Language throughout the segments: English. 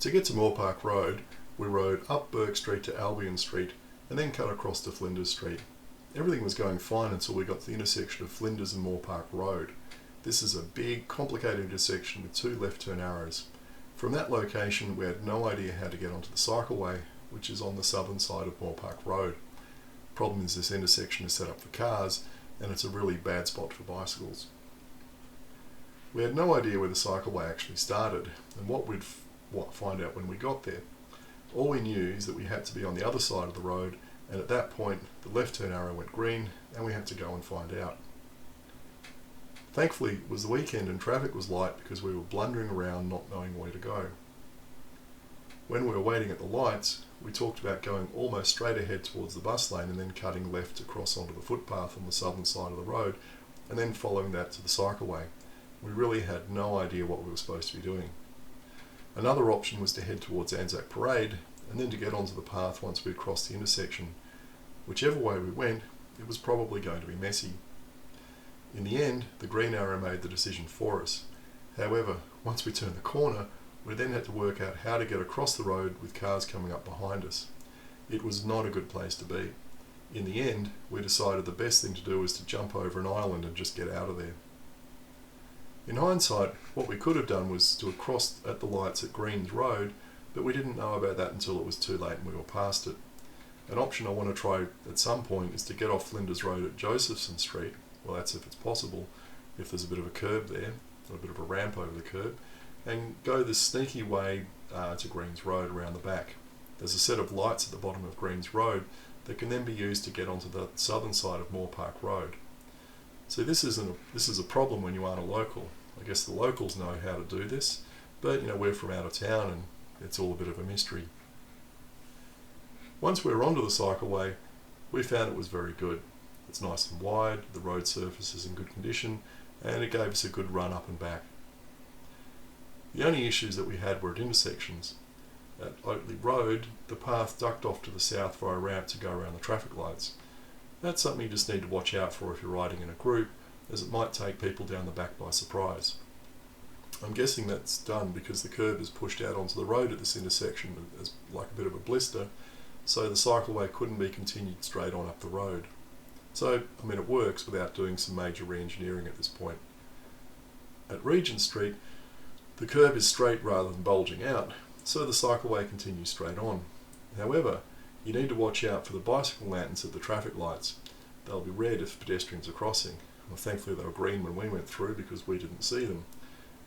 To get to Moore Park Road, we rode up Burke Street to Albion Street and then cut across to Flinders Street. Everything was going fine until we got to the intersection of Flinders and Moore Park Road. This is a big, complicated intersection with two left turn arrows. From that location, we had no idea how to get onto the cycleway, which is on the southern side of Moore Park Road. Problem is this intersection is set up for cars and it's a really bad spot for bicycles. We had no idea where the cycleway actually started and what we'd find out when we got there. All we knew is that we had to be on the other side of the road, and at that point the left turn arrow went green and we had to go and find out. Thankfully it was the weekend and traffic was light because we were blundering around not knowing where to go. When we were waiting at the lights, we talked about going almost straight ahead towards the bus lane and then cutting left to cross onto the footpath on the southern side of the road and then following that to the cycleway. We really had no idea what we were supposed to be doing. Another option was to head towards Anzac Parade and then to get onto the path once we'd crossed the intersection. Whichever way we went, it was probably going to be messy. In the end, the green arrow made the decision for us. However, once we turned the corner, we then had to work out how to get across the road with cars coming up behind us. It was not a good place to be. In the end, we decided the best thing to do was to jump over an island and just get out of there. In hindsight, what we could have done was to have crossed at the lights at Greens Road, but we didn't know about that until it was too late and we were past it. An option I want to try at some point is to get off Flinders Road at Josephson Street, well that's if it's possible, if there's a bit of a curb there, or a bit of a ramp over the curb, and go this sneaky way to Greens Road around the back. There's a set of lights at the bottom of Greens Road that can then be used to get onto the southern side of Moore Park Road. So this is a problem when you aren't a local. I guess the locals know how to do this, but we're from out of town and it's all a bit of a mystery. Once we were onto the cycleway, we found it was very good. It's nice and wide, the road surface is in good condition, and it gave us a good run up and back. The only issues that we had were at intersections. At Oatley Road, the path ducked off to the south via a ramp to go around the traffic lights. That's something you just need to watch out for if you're riding in a group, as it might take people down the back by surprise. I'm guessing that's done because the curb is pushed out onto the road at this intersection as like a bit of a blister, so the cycleway couldn't be continued straight on up the road. So, it works without doing some major re-engineering at this point. At Regent Street, the curb is straight rather than bulging out, so the cycleway continues straight on. However, you need to watch out for the bicycle lanterns at the traffic lights. They'll be red if pedestrians are crossing. Well, thankfully they were green when we went through because we didn't see them.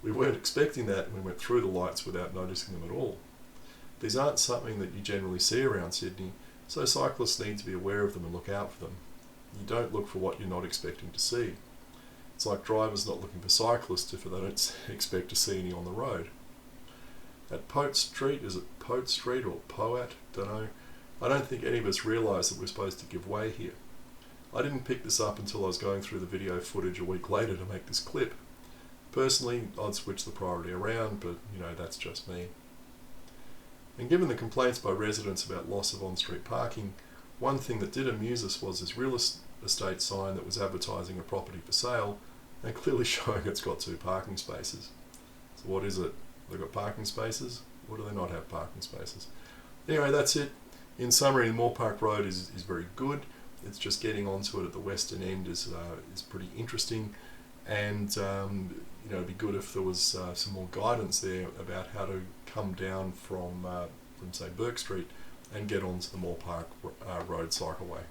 We weren't expecting that and we went through the lights without noticing them at all. These aren't something that you generally see around Sydney, so cyclists need to be aware of them and look out for them. You don't look for what you're not expecting to see. It's like drivers not looking for cyclists if they don't expect to see any on the road. At Poate Street, is it Poate Street or Poate? Don't know. I don't think any of us realised that we're supposed to give way here. I didn't pick this up until I was going through the video footage a week later to make this clip. Personally, I'd switch the priority around, but that's just me. And given the complaints by residents about loss of on-street parking, one thing that did amuse us was this real estate sign that was advertising a property for sale and clearly showing it's got 2 parking spaces. So what is it? They've got parking spaces? Or do they not have parking spaces? Anyway, that's it. In summary, Moore Park Road is very good. It's just getting onto it at the western end is pretty interesting, and it'd be good if there was some more guidance there about how to come down from say Burke Street and get onto the Moore Park Road cycleway.